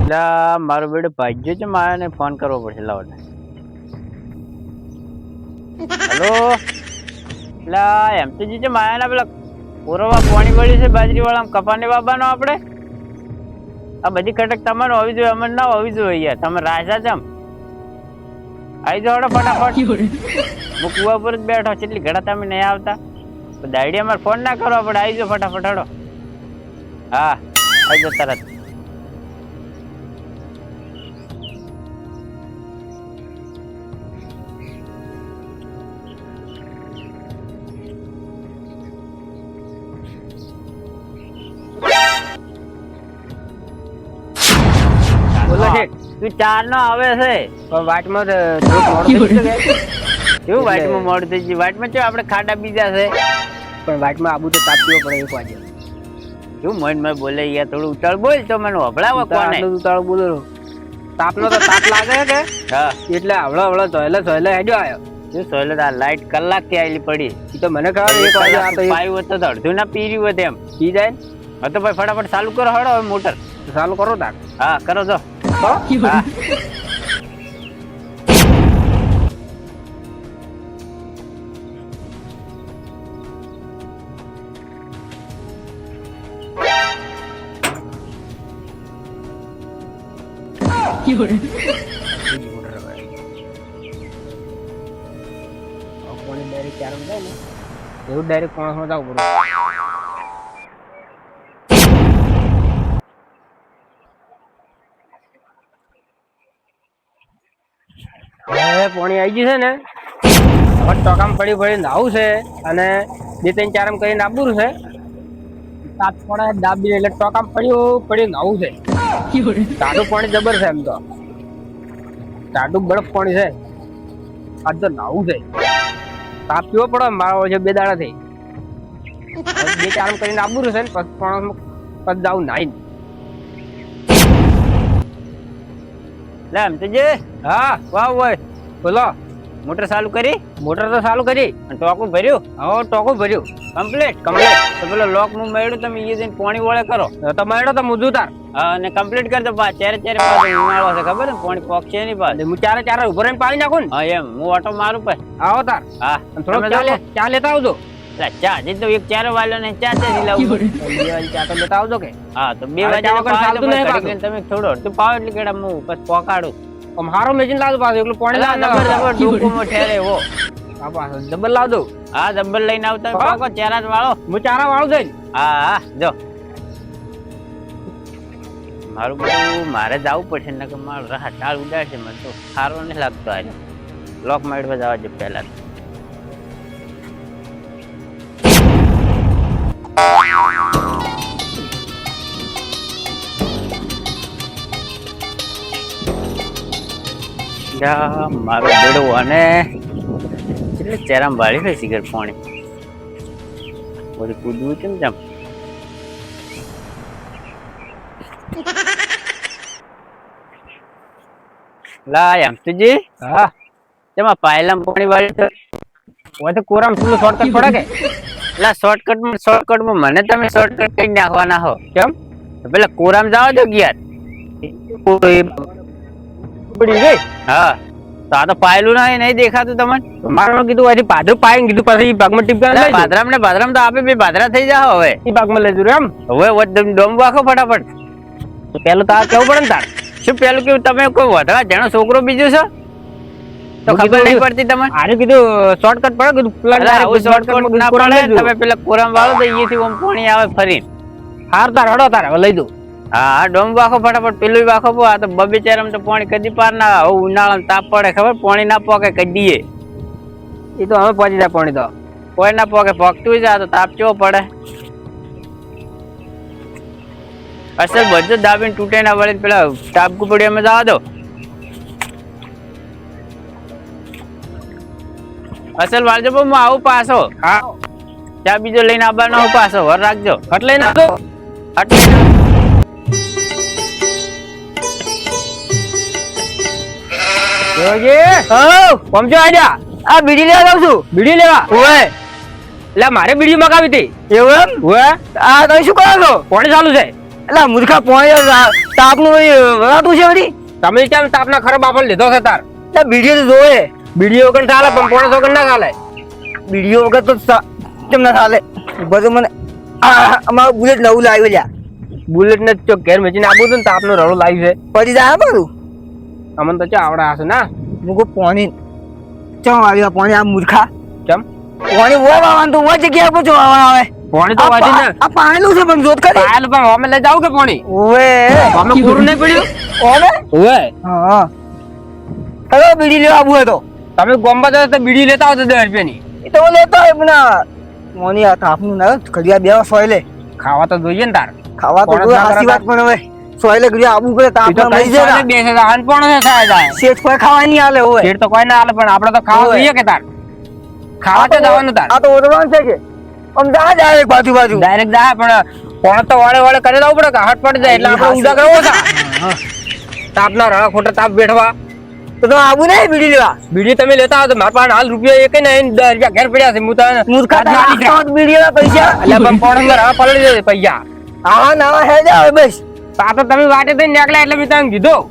એટલે મારો બેડો ભાગ્યો છે, મારે ફોન કરવો પડશે. લાવો હેલો, એટલે એમ તો છે માયાના પેલા કોરોમાં પાણી વળ્યું છે બાજરી વાળા કપાને બાબાનો. આપણે આ બધી કટક તમારે હોવી જોઈએ, અમને ના હોવી જોઈએ યાર. તમે રાજા છે આવી જાઓ ફટાફટ. હું કુવા પર જ બેઠો, કેટલી ઘડા તમે નહીં આવતા. દાઈડી અમારે ફોન ના કરવા પડે, આવી જાઓ ફટાફટ. હડો હા આવી જાઓ તરત. તું 4 નો આવે છે પણ વાટમાં કેવું વાટમાં મોડું થઈ ગયું. વાટમાં છે આપણે ખાડા બીજા છે પણ વાટમાં આબુ તો તાપીઓ પડે એક વાગે. શું મનમાં બોલે યાર, થોડું ઉતાળ બોલ તો મને વભળાવો. કોને ઉતાળ બોલો? તાપનો તો તાપ લાગે કે હા, એટલે હવળો સોયલે હેડ્યો આવ્યો. શું સોયલે આ લાઈટ કલાક થી આવેલી પડી. એ તો મને ખબર એક વાગે આ તો પાયું હતું તો અડધું ના પીર્યું હતું એમ પી જાય. હા તો ભાઈ ફટાફટ ચાલુ કરો. હડો હવે મોટર ચાલુ કરો તાર. હા કરો છો. હા એવું ડાયરેક્ટ કોણસમાં જવું પડે. પાણી આવી ગયું છે ને, હવે ટોકામ પડી નાવું છે અને 2-3 ચારમ કરીને આપવું છે. તાપ પડે દાબી એટલે ટોકામ પડ્યું નાવું છે. ટાઢું પાણી જબર છે, એમ તો ટાઢું બરફ પાણી છે. આજ તો નાવું છે, તાપ પીવો પડે. મારો છે 2 દાડા થઈ 2 ચારમ કરીને આપવું છે ને પછી જાવું નાઈ. લે એમ તો જે હા વાહ હોય બોલો. મોટર ચાલુ કરી? મોટર તો ચાલુ કરી અને ટોકું ભર્યું? હવે ટોકું ભર્યું કમ્પ્લીટ. તો પેલો લોક હું મેળ્યું, તમે એ જઈને પાણી વળે કરો. તો મેળો તો મુજુ તાર. હા અને કમ્પ્લીટ કરજો. ચારે ઉનાળો છે ખબર ને, પાણી પોકશે નહીં પાછું. હું ચારે ઉભો રહીને પાણી નાખું ને. હા એમ હું ઓટો મારું પછી. આવો તાર. હા થોડો ચા લેતા આવજો. ચા હજી તો એક 4 વાગ્યો ને ચા લાવું. ચા તો લેતા આવજો કે. હા તો 2 વાગે તમે થોડો અડધું પાવ એટલે કેડા હું પછી પોકાડું. હારો મેજીન લાવજો પાછું એકલું પાણી એવો ડબલ લાવજો. હા ડબલ લઈને આવતા પોકો ચારા વાળો. હું ચારા વાળું જઈને. હા હા જો મારું બધું મારે જવું પડશે ને કે મારું રાહ ટાળ ઉડાડશે. મને તો સારો નહીં લાગતો. આજે લોક માઇડવા જવા છે પહેલા. મારો બેડો અને એટલે ચેરામ વાળી હોય સિગરેટ પાણી બધું કૂદવું છે ને જેમ. લા એમ તો જી હા તેમાં પાયલામ પાણી વાળી તો તો કોરામ સુલો શોર્ટકટ પડે કે. લા શોર્ટકટમાં મને તમે શોર્ટકટ કઈ નાખવાના હો કેમ? પેલા કોરામ જવા દો યાર. હા તો આ તો પાયલું નહીં દેખાતું તમને? મારું કીધું હજી પાદરું પાઈ કીધું પછી ભાગમાં ટીપકા ભાદરામ તો આપે બે ભાદરા થઈ જાવ. હવે એ ભાગમાં લઈ જવું એમ. હવે ડોમ વાખો ફટાફટ. પેલું તાર કેવું પડે ને તાર. શું પેલું કેવું? તમે કોઈ વધવા જેનો છોકરો બીજો છો તો ખબર નહીં પડતી તમને? આને કીધું શોર્ટકટ પડે કીધું શોર્ટકટ ના પડે. તમે પેલા કોરામ વાળો તો અહીંયાથી ઓમ પાણી આવે ફરી. હાર તાર હડો તાર હવે લઈ દઉં. હા ડોમ વાખો ફટાફટ. પેલું વાખો આ તો બબે ચારમ તો પાણી કદી પાર ના. ઉનાળામાં તાપ પડે ખબર, પાણી ના પોકે કદીએ. એ તો હવે પહોંચી જાય પાણી તો કોઈ ના પોકે. પોકતું જાય તો તાપ કેવો પડે. અસલ બધું દાબીને તૂટે ના વળે પેલા ટાપકું પડ્યું એમાં જવા દો. અસલ વાળજો હું આવું પાછો. હા ચા બીજો લઈને આવવાનો હું પાછો. વર રાખજો. હટ લઈને આવજો. આ બીડી લેવા જાઉં છું. બીડી લેવા? ઓય એટલે મારે બીડી મગાવી હતી. એવું એમ? ઓય આ તમે શું કરો છો? પાણી ચાલુ છે. એટલે મૂર્ખા પોણી તાપનું વરાતું છે વળી તમે કેમ તાપના ખરાબ આપણ લીધો છે તાર એટલે બીડીઓ તો જોવે બીડીઓ વગર ચાલે પણ પોણસ વગર ના ચાલે બીડીઓ વગર તો કેમ ના ચાલે બધું મને અમારું બુલેટ નવું લાવ્યું લ્યા બુલેટ ને જો ઘેર મેચીને આપું હતું ને તાપનો રડો લાવ્યું છે પડી જાય બધું અમને તો ચા આવડા હશે ના હું કહું પોણી ચમ આવ્યું પોણી આ મૂર્ખા કેમ પોણી વો વાવાનું તો વો જગ્યા પર જોવા આવે પોણી તો વાંચી ને આ પાણીનું છે પણ જોત કરી પાયલ પણ અમે લઈ જાવ કે પોણી ઓવે અમે પૂરું નહીં પડ્યું ઓવે ઓવે હા હવે બીડી લેવા આવું તો તમે ગોમ્બા જાવ તો બીડી લેતા આવતો 10 રૂપિયાની એ તો લેતો હોય પણ મોની આ તાપનું ના ઘડિયા બે સોયલે ખાવા તો જોઈએ ને તાર ખાવા તો પોણસ ના સાચી કરે વાત પણ હવે સોયલે ઘડિયા આવું કરે તાપ તો મરી જાય બેસે આન પણ છે થાય જાય શેઠ કોઈ ખાવા નહીં આલે હોય શેર તો કોઈ ના હાલે પણ આપણે તો ખાવા જોઈએ કે તાર ખાવા તો જવાનું તાર આ તો ઓરવાનું છે કે આમ જા જાય બાજુ બાજુ ડાયરેક્ટ જાય પણ પોણ તો વાળે વાળે કરી દઉં પડે કે હાથ પડી જાય એટલે આપણે ઉજાગર ઓછા તાપના રળા ખોટા તાપ બેઠવા તો તમે આવું નહીં બીડી લેવા બીડી તમે લેતા આવો તો મારા પાસે હાલ રૂપિયા એક નહીં 10 રૂપિયા ઘેર પડ્યા છે હું તો મૂર્ખા બીડી ના પૈસા એટલે પણ પોણ અંદર રળા પલળી જાય પૈસા આવા નાવા હે જાવ બસ આ તો તમે વાટે થઈને નીકળ્યા એટલે મેં તમને કીધું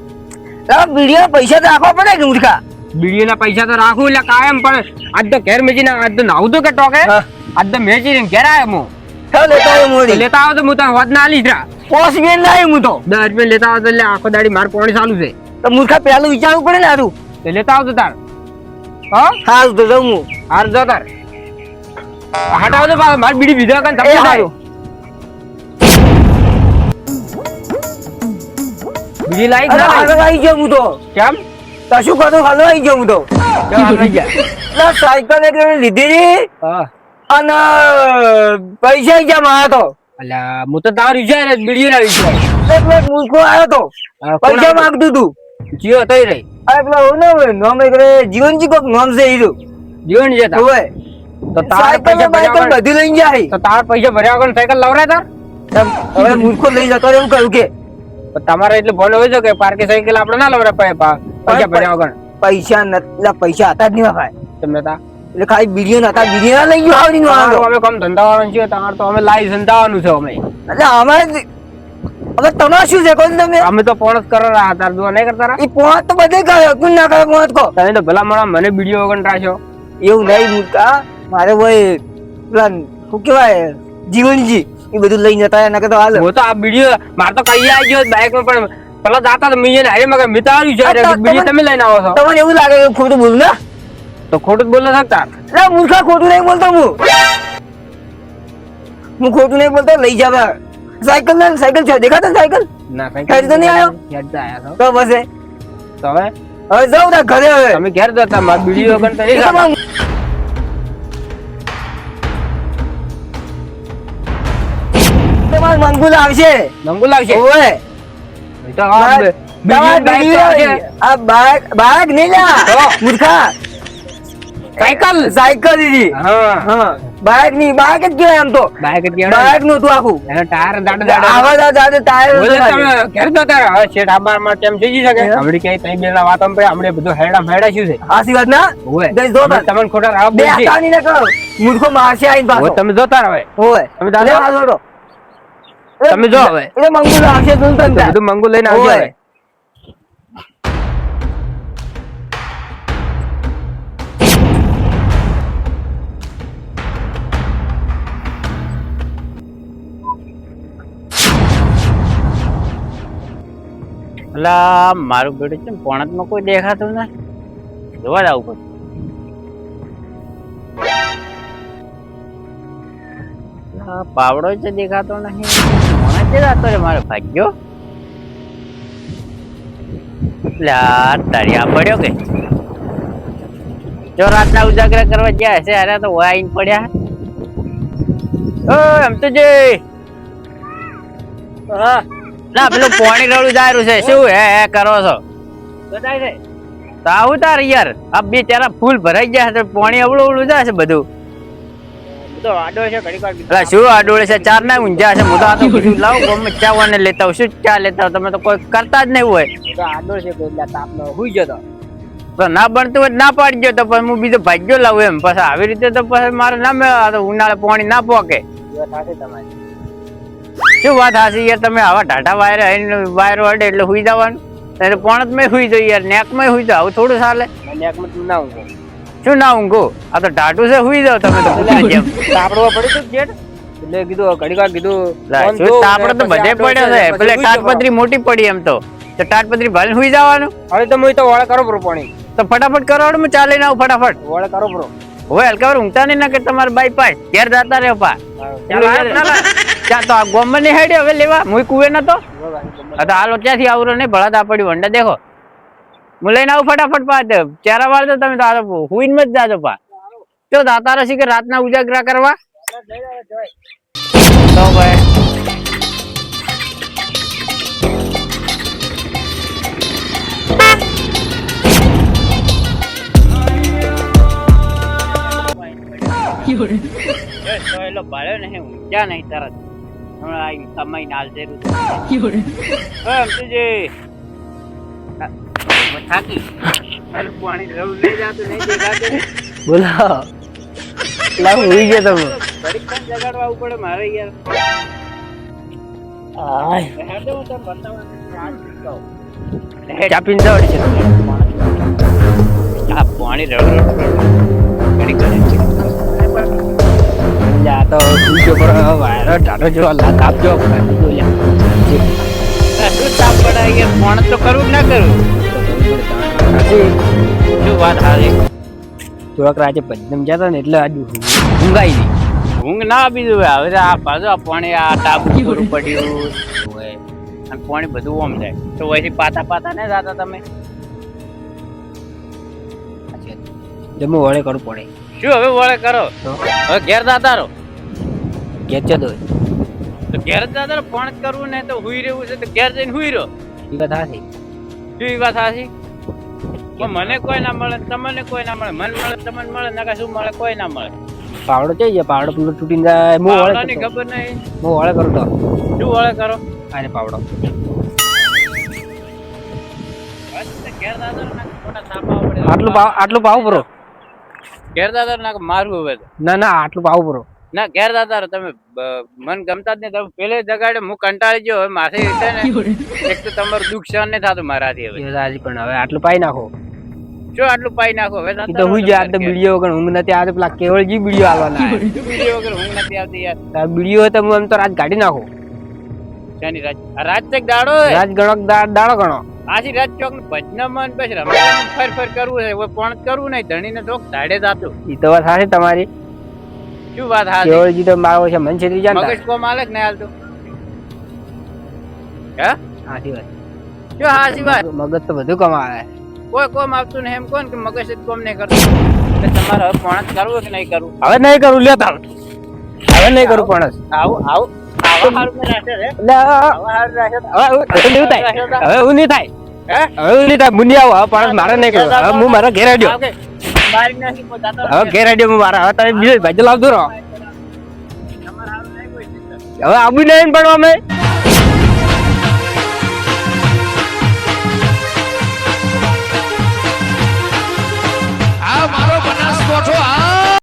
બીડી ના પૈસા તો રાખવા પડે કે મૂર્ખા બીડીના પૈસા તો રાખું એટલે કાયમ પણ આજ તો ઘેર મેચીને આજ તો નાવું તો કે ટોકે આજ તો મેચીને ઘેર આવ્યો હું ચાલ લેતા આવ્યો તો મોડી લેતા આવો તો હું તને હોદ ના લીધા પોસ વેન લાવ્યો હું તો 10 રૂપિયા લેતા આવો તો એટલે આખો દાડી માર પોણી ચાલુ છે તો મૂર્ખા પેલું વિચારવું પડે ને આરું તો લેતા આવતો તાર હા હાલ તો જઉં હું હાર જો તાર હટાવ તો પાછો માર બીડી બીજા કાન એ ધક્કો હારું. થાય બીડી લાઈક અરે ના હાલો આવી ગયો હું તો કેમ કશું કરું હાલો આવી ગયો હું તો કેમ હાલ લઈ ગયા એટલે સાયકલ એક લીધી હા અને પૈસા ગયા મારા તો અલ્યા હું તો તાર વિચાર બીડી ના વિચાર એટલે મૂર્ખો આવ્યો તો પૈસા માંગતું તું જીઓ તઈ રહી અરે પેલા હું ને નોમ એક જીવનજી કોક નોમ છે હીરો જીવન જતા હોય તો તાર સાયકલ પૈસા બાયકલ ભર્યા બધી લઈને જાય તો તાર પૈસા ભર્યા વગર સાયકલ લવરાય તાર હવે મૂર્ખો લઈ જતો એવું કહ્યું કે તો તમારે એટલે ભલે હોય છે કે પાર્કે સાયકલ આપણે ના લવરાય પૈસા ભર્યા વગર પૈસા નથી પૈસા હતા જ નહીં ભાઈ તમને તા એટલે ખાલી બીડીઓ નતા બીડી ના લઈ ગયો આવડી નો તમારું અમે કામ ધંધા વાળા છીએ તમારે તો અમે લાઈસન્સ દાવાનું છે અમે એટલે અમારે હવે તમારે શું છે કોણ તમે અમે તો પોણસ કરવા રહ્યા તાર દુઆ નહીં કરતા રહ્યા એ પોત તો બધે કરે કોણ ના કરે પોત કો તમે તો ભલા માણસ મને બીડીઓ વગર રાખ્યો એવું નહીં મૂકા મારે ભાઈ પેલા શું કહેવાય જીવનજી એ બધું લઈ જતા એના કરતા હાલ હું તો આ બીડીઓ મારે તો કઈ આવી ગયો બાઇક માં પણ પેલા જાતા તો મેં હારે મગર મિતાવ્યું છે બીડી તમે લઈને આવો છો તમને એવું લાગે કે ખોટું બોલું ને તો ખોટું જ બોલો શકતા એટલે મૂર્ખા ખોટું નહીં બોલતો હું ખોટું નહીં બોલતો લઈ જાવ સાયકલ છે દેખાતા સાયકલ ના કઈ હેડ તો નહીં આવ્યો? હેડ તો આયા તો બસ એ. તો હવે હવે જાઉં તાર ઘરે હવે તમે ઘેર જતા મારી બીડીઓ વગર તો નહીં જતા. તમારું મંગુલ આવશે નંગુ લાવશે ઓવે એ તો આ તમારે બીડી બાઇક તો આવશે. આ બાઈક નહીં લા તો? મૂર્ખા સાયકલ સાયકલ દીધી હા હા બાઈક નહીં બાઈક જ કહેવાય આમ તો બાઇક જ કહેવાય. બાઈક નું તું આખું એનો ટાયર દાડે દાડે આવા દાદા ટાયર બોલે તમે ઘેર જતા રહો. હવે શેઠ આબાર માં કેમ થઈ શકે હમણાં કઈ તઈ બેના વાતો માં પડ્યા હમણાં બધું હેડા શું છે આશીર્વાદ ના ઓય જઈ જો તાર. તમને ખોટા રાવ બે બોલશે. કાની ના કરો મૂર્ખો મારશે આઈને પાછો તમે જોતા રહો હવે. ઓય તમે દાદા? લે પાછો તો. તમે જો હવે. એટલે મંગુલ આવશે તું તને તાર. બધું મંગુ લઈને આવજો ઓય. હવે. અલા મારું બેટું છે પોણત માં કોઈ દેખાતું ના જોવા જ આવું પડે પાવડો છે દેખાતો નહીં પોણત જ આતો રે મારો ભાગ્યો તળિયા પડ્યો કે જો રાતના ઉજાગરા કરવા ગયા હશે અરે તો આઈને પડ્યા એમ તો જે હા ના પેલું પાણી રડું જાયરું છે શું હે કરો છો બતાય છે તો આવું તાર યાર આ બે ચારા ફૂલ ભરાઈ ગયા છે પાણી અવળું અવળું જાય છે બધું તો આડો છે ઘડી વાર એટલે શું આ ડોળે છે ચાર ના ઊંઝા છે હું તો આ તો કીધું લાવો ગમે ચાવાને લેતા આવું શું ચા લેતા આવો તમે તો કોઈ કરતા જ નહીં હોય તો આડો છે એટલે તાપનો હુઈ જતો તો ના બનતું હોય તો ના પાડી ગયો તો પછી હું બીજો ભાગ્યો લાવું એમ પછી આવી રીતે તો પછી મારે ના મેળ આવે. તો ઉનાળે પાણી ના પોકે એ થાશે તમારી શું વાત હાસી યાર, તમે આવા ટાટા વાયર અડે એટલે હુઈ જવાનું, એટલે પોણત માં હુઈ જાય યાર, નેક માં હુઈ જાવ, આવું થોડું ચાલે? નેકમાં તું ના ઊંઘો. શું ના ઊંઘો? આ તો ટાટું છે, હુઈ જાવ તમે તો કૂતરા જેમ. તાપડવા પડી તું જેટ એટલે કીધું ઘડીક વાર કીધું શું તાપડો તો બધે પડ્યો છે, પેલે તાટપત્રી મોટી પડી એમ તો તાટપત્રી ભાલે હુઈ જવાનું. હવે તો હું તો વળે કરો બ્રો પાણી તો ફટાફટ કરો, હું ચાલીને આવું ફટાફટ. વળે કરો બ્રો. હવે હલકા ઊંઘતા નહીં ના કે તમારે બાઈ પાસ ઘેર જતા રહ્યો પા. ચા તો આ ગોમમાં નહીં હેડ્યો હવે લેવા, હું કુએ નતો. તો હાલો ક્યાંથી આવરો નહીં ભળાતા પડ્યું વંડા દેખો, હું લઈને આવું ફટાફટ પા. ચારા વાર તો તમે તો હુઈને જ જાજો પા. તો દાતા રસી કે રાતના ઉજાગરા કરવા તો ભાઈ. ભાળ્યો ને ઊંચા નહીં તરત હમણાં કમાઈ નાલ જરૂર થાકી પાણી રવું લઈ જતું નહીં દેખાતું. બોલો લાવ હોઈ ગયા તમે. પરીક્ષા જગાડવા આવવું પડે મારે યાર. ચા પીને જવા છે. આ પાણી આ તો બીજો પર વાયરો ટાટો જેવો લાગ આપજો. શું તાપ પડાય યાર, ફોન તો કરવું ના કરવું. શું વાત હારી. થોડાક રાતે પદ્મ જતા ને એટલે આજુ ઊંઘાઈ ગઈ. ઊંઘ ના આપી દઉં હવે. આ પાછો આ પાણી આ ટાપુ પૂરું પડ્યું અને પાણી બધું ઓમ જાય તો વહીથી પાતા પાતા ને જાતા તમે. જમવું વળે કરવું પડે. શું હવે વળે કરો? હવે ઘેર જાતા રહો. ઘેર જતો તો ઘેર જ જાતા રહો. ફોન જ કરવું ને તો હુઈ રહેવું છે તો ઘેર જઈને હુઈ રહો. એ વાત હાથી. શું એ વાત હાચી? મને કોઈ ના મળે, તમને કોઈ ના મળે, મને મળે તમને મળે, ના શું મળે કોઈ ના મળે. પાવડો થઈ જાય, પાવડો પેલો તૂટીને જાય. હું વળે ખબર નહીં. હું વળે કરું તો શું વળે કરો? આને પાવડો આટલું પાવ બરો. ઘેર દાદા ના મારું હવે ના ના આટલું પાવ બરો. ના ઘેર દાદા તમે મન ગમતા જ નહીં. તમે પેલે જગાડે હું કંટાળી ગયો. હવે માથે છે ને એક તો તમારું દુઃખ સહન નહીં થતું મારાથી. હવે પણ હવે આટલું પાઈ નાખો. શું આટલું પાઈ નાખો? હવે તો હું જ આ બીડીઓ વગર ઊંઘ નથી આવતી. પેલા કેવળજી બીડીઓ આવવાના. બીડીઓ વગર ઊંઘ નથી આવતી યાર. બીડીઓ હોય તો હું એમ તો રાત કાઢી નાખો. શાની રાત? રાત તક દાડો રાત ગણો દાડો ગણો. આછી રાત ચોક નું ભજના મન પછી રમવા ફર ફર કરવું છે. પણ કરવું નહીં. ધણીને ચોક ધાડે જાતું. એ તો વાત સાચી તમારી. શું વાત હાચી? કેવળજી તો મારો છે મન છેતરી જાય. મગજ કોમ આલે કે નહીં હાલતું? હે સાચી વાત. શું હાચી વાત? મગજ તો બધું કમાવે. કોઈ કોમ આપતું નહીં એમ કોણ કે મગજ જ કોમ નહીં કરતું. તમારે હવે પોણસ કરવું કે નહીં કરવું? હવે નહીં કરું લ્યો તાર. હવે નહીં કરું પોણસ. આવું આવું હવે એવું નહીં થાય. હવે એવું નહીં થાય. મુનિ આવો. હવે પોણસ મારે નહીં કરું. હવે હું મારા ઘેર આડ્યો. હવે ઘેર આડ્યો હું મારા. હવે તમે બીજો ભાઈ લાવતો રહો. હવે આવું નહીં પણ અમે